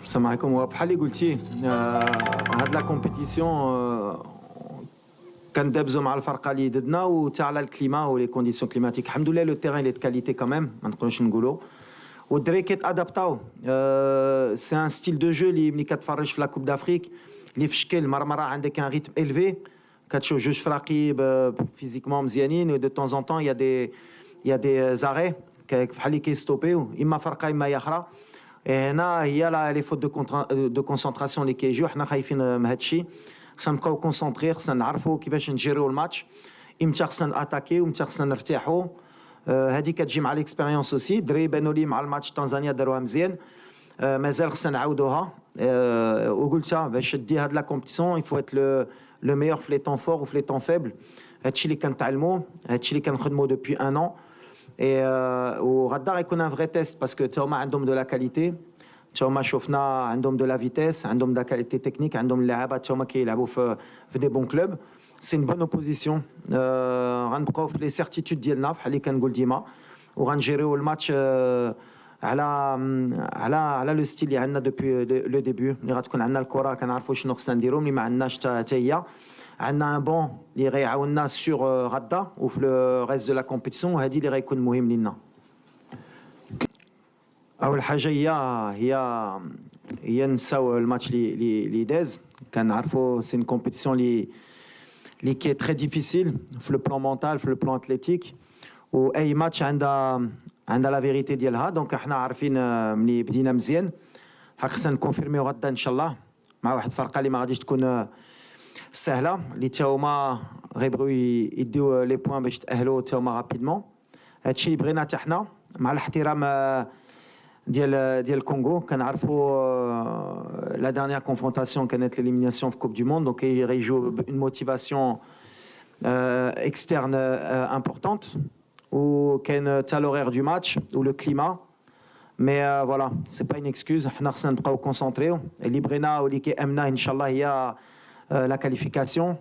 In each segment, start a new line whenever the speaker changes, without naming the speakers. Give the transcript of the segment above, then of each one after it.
السلام عليكم. وبحال اللي قلتي هاد لا كومبيتيسيون كندابزو مع الفرقه اللي ضدنا وتا على الكليما ولي كونديسيون كليماتيك. الحمد لله لو تيران لي دو كاليتي كاميم، ما نقدروش نقولوا. والدراري كيتادابطاو. سي ان ستيل دو جو اللي ملي كتفرج في لا كوب دافريك اللي في شكل مرة عندك ان ريتم الفي، كتشوف جوج فراقي فيزيكمون مزيانين و دو طون زون طون يا دي زاري بحال اللي كيستوبيو اما فرقه اما هي اخرى. هنا هي لي فوت دو كونسونطراسيون اللي كيجيو. حنا خايفين من هذا الشيء. خصنا نبقاو كونسونطري، خصنا نعرفوا كيفاش نجيريو الماتش، امتى خصنا ناتاكي وامتى خصنا نرتاحوا. هذه كتجي مع ليكسبيريونس اوسي. الدراري بانوا لي مع الماتش تنزانيا داروها مزيان. مازال خصنا نعاودوها. وقلتها باش دي هاد لا كومبيتيسيون يفو ات لو ميور في لي طون فور وفي لي طون فيبل. هادشي اللي كنتعلموا، هادشي اللي كنخدموا دوبوي ان ان. وغدا غيكون ان فري تيست باسكو تا هما عندهم دو لا كاليتي، تا هما شفنا عندهم دو لا فيتيس، عندهم دا كاليتي تكنيك، عندهم اللعابه تا هما كيلعبوا في دي بون كلوب. سي ان بون اوبوزيسيون. غنبقاو في لي سيرتيتود ديالنا بحال اللي كنقول ديما، وغنجيريو الماتش على لو ستيل اللي عندنا دوبوي لو ديبي. ملي غتكون عندنا الكره كنعرفوا شنو خصنا نديرو، ملي ما عندناش حتى هي عندنا ان بون اللي غيعاوننا سور غدا وفي لو ريست دو لا كومبيتيسيون، وهذه اللي غيكون مهم لينا. اول حاجه هي نساو الماتش اللي داز. كنعرفوا سي ان كومبيتيسيون اللي كي تري ديفيسيل في لو بلان مونتال في لو بلان اتليتيك، واي ماتش عندها لا فيريتي ديالها. دونك احنا عارفين ملي بدينا مزيان خصنا نكونفيرميو غدا ان شاء الله مع واحد الفرقه اللي ما غاديش تكون سهله، اللي تا هما غيبغيو يديو لي بوين باش تاهلوا تا هما رابيدمون. هادشي اللي بغينا حتى حنا مع الاحترام ديال الكونغو. كنعرفوا لا ديرنيير كونفرونطاسيون كانت ليليميناسيون في كوب دو موند، دونك غيجيو اون موتيفاسيون اكسترن امبورطونت. وكاين تا لورير دو ماتش و لو كليما. مي فوالا سي با اون اكسكوز. حنا خصنا نبقاو كونسونطريو. اللي بغينا واللي كيامنا ان شاء الله هي لا كاليفيكاسيون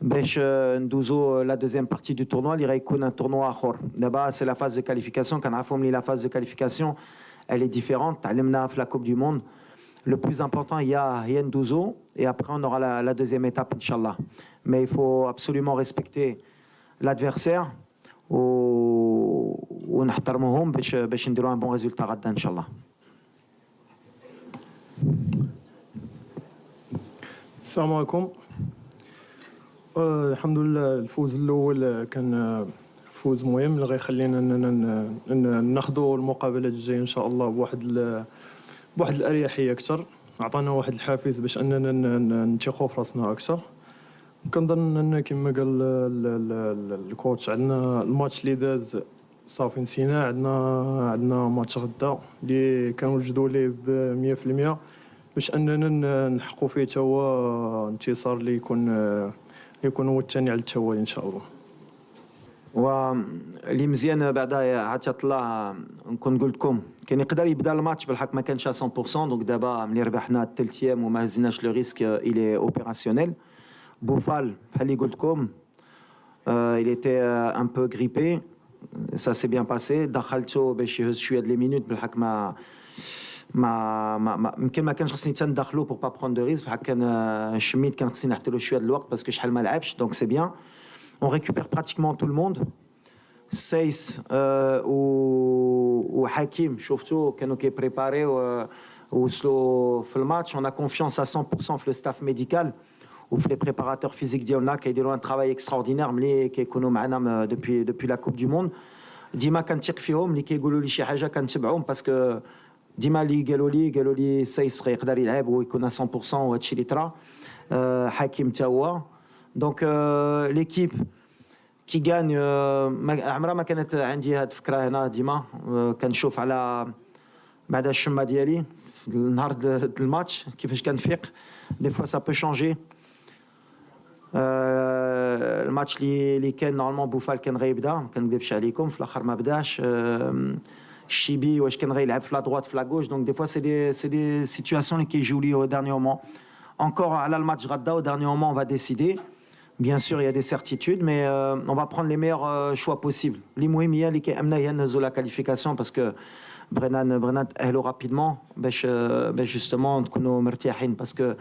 باش ندوزو لا دوزيام بارتي دو تورنوا اللي غيكون ان تورنوا اخر. دابا سي لا فاز دو كاليفيكاسيون. كنعرفوا ملي لا فاز دو كاليفيكاسيون elle est différente. تعلمنا في la Coupe du Monde. Le plus important هي ندوزو et après on aura la deuxième étape inchallah. Mais il faut absolument respecter l'adversaire ونحترموهم باش نديروا un bon résultat غدا ان شاء الله.
السلام عليكم. الحمد لله الفوز الاول كان فوز مهم اللي غيخلينا ناخذوا المقابلات الجايه ان شاء الله بواحد الاريحيه اكثر. عطانا واحد الحافز باش اننا نثقوا في راسنا اكثر. كنظن ان كما قال الكوتش عندنا الماتش اللي داز صافي نسينا. عندنا ماتش غدا اللي كنوجدوا ليه ب 100% باش اننا نحققوا فيه تا هو انتصار اللي يكون هو الثاني على التوالي ان شاء الله.
واللي مزيان بعدا عطات الله نكون قلت لكم كان يقدر يبدا الماتش بالحق ما كانش 100%. دونك دابا ملي ربحنا الثالث ايام وما هزيناش لو ريسك الي اوبيراسيونيل. بوفال بحال اللي قلت لكم il était un peu grippé, ça s'est bien passé. دخلته باش يهز شويه د لي مينوت بالحق ما يمكن ما كانش خصني حتى ندخلو بور با بروند دو ريسك. بحال كان شميت كان خصني نحط له شويه د الوقت باسكو شحال ما لعبش. دونك سي بيان. On récupère pratiquement tout le monde. Seiss ou Hakim, شفتوا كانوا كيبريباريو ووصلوا في الماتش. On a confiance à 100% في le staff médical وفي les préparateurs physiques ديالنا كيديروا un travail extraordinaire ملي كيكونوا معنا depuis la Coupe du Monde. ديما كنثق فيهم. اللي كيقولوا لي شي حاجه كنتبعهم باسكو ديما اللي قالوا لي سيس يقدر يلعب ويكون 100% وهادشي اللي طرا. حكيم تا هو. دونك ليكيب كي غان عمرها ما كانت عندي هاد الفكره هنا. ديما كنشوف على بعد الشمه ديالي في النهار الماتش كيفاش كنفيق. دي فوا سا بو شونجي. الماتش اللي كان نورمالمون بوفال كان غيبدا ما كنكذبش عليكم في الاخر ما بداش. الشيبي واش كان غيلعب في لا droite في لا gauche. دونك دي فوا سي دي سيتوياسيون اللي كيجيو لي au dernier moment. Encore على الماتش غدا au dernier moment on va décider. Bien sûr, il y a des certitudes, mais on va prendre les meilleurs choix possibles. المهم هي اللي كيأمنا هي نهزو لا كاليفيكاسيون باسكو بغينا نتأهلوا rapidement باش justement نكونوا مرتاحين parce que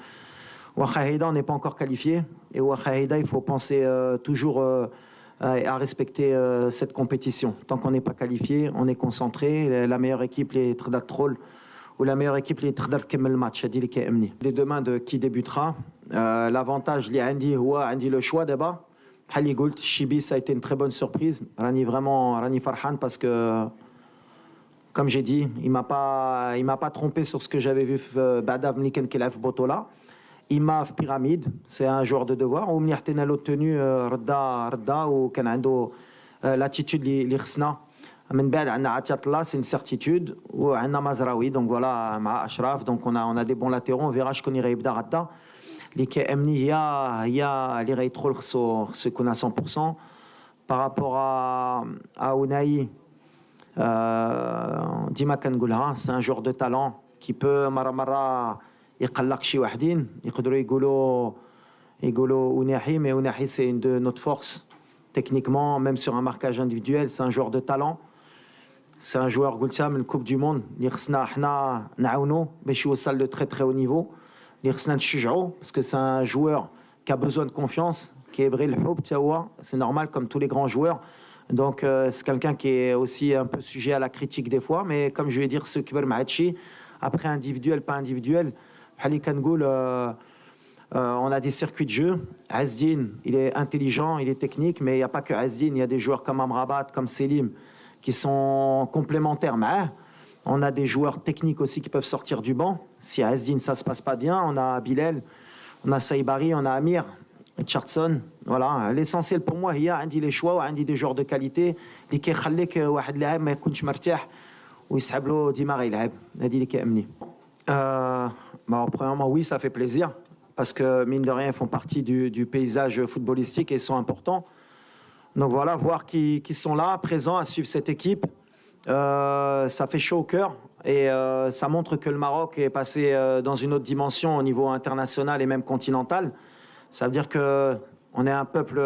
واخا هيدا on n'est pas encore qualifié et واخا هيدا il faut penser toujours à respecter cette compétition. Tant qu'on n'est pas qualifié, on est concentré. La meilleure équipe les تقدر تدخل ou la meilleure équipe les تقدر تكمل الماتش. هذه اللي كيهمني. Dès demain de qui débutera. L'avantage اللي عندي هو عندي le choix دابا. بحال اللي قلت Chibi ça a été une très bonne surprise. راني فرحان parce que comme j'ai dit, il m'a pas trompé sur ce que j'avais vu بعدا ملي كان كيلعب في بطولة. Il m'a في pyramide, c'est un joueur de devoir. ومني حطينا له التوني ردا وكان عنده l'attitude اللي خصنا. من بعد عندنا عطيات الله c'est une certitude وعندنا مزراوي donc voilà مع أشرف donc on a des bons latéraux. On verra شكون اللي غيبدا غدا. اللي كيهمني هي اللي غيدخل خصو يكون à 100%. Par rapport à Unai, ديما كنقولها c'est un joueur de talent qui peut مرة يقلق شي وحدين يقدروا يقولوا Ounahi mais Ounahi c'est une de notre force techniquement même sur un marquage individuel c'est un joueur de talent c'est un joueur قلتها من الكوب دي موند اللي خصنا حنا نعاونو باش يوصل لو très très haut niveau اللي خصنا نشجعو parce que c'est un joueur qui a besoin de confiance كيبغي الحب حتى هو c'est normal comme tous les grands joueurs. Donc c'est quelqu'un qui est aussi un peu sujet à la critique des fois mais comme je vais dire ce كبر مع هادشي après individuel pas individuel بحال اللي كنقول on a des circuits de jeu. Azdine il est intelligent il est technique mais il y a pas que Azdine il y a des joueurs comme Amrabat comme Selim qui sont complémentaires معاه. On a des joueurs techniques aussi qui peuvent sortir du banc si à Azdine ça se passe pas bien on a Bilal on a Saibari on a Amir Richardson. Voilà l'essentiel pour moi هي عندي les choix وعندي des joueurs de qualité اللي كيخليك واحد لاعب ما يكونش مرتاح ويسحب له ديما غيلعب. هذه اللي كيهمني. Premièrement oui ça fait plaisir parce que mine de rien ils font partie du paysage footballistique et ils sont importants. Donc voilà voir qui sont là présents à suivre cette équipe ça fait chaud au cœur et ça montre que le Maroc est passé dans une autre dimension au niveau international et même continental. Ça veut dire qu'on est un peuple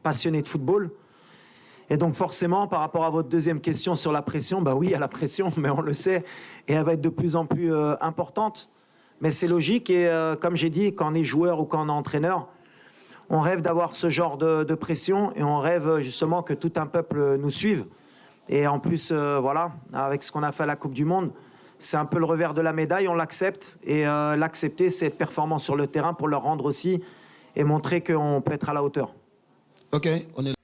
passionné de football. Et donc forcément, par rapport à votre deuxième question sur la pression, bah oui, il y a la pression, mais on le sait, et elle va être de plus en plus importante. Mais c'est logique, et comme j'ai dit, quand on est joueur ou quand on est entraîneur, on rêve d'avoir ce genre de pression, et on rêve justement que tout un peuple nous suive. Et en plus, voilà, avec ce qu'on a fait à la Coupe du Monde, c'est un peu le revers de la médaille, on l'accepte. Et l'accepter, c'est être performant sur le terrain pour leur rendre aussi et montrer qu'on peut être à la hauteur.
Ok, on est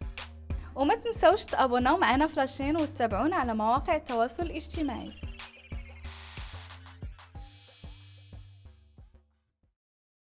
وما تنسوش تابوناو معنا فلاشين وتتابعونا على مواقع التواصل الاجتماعي.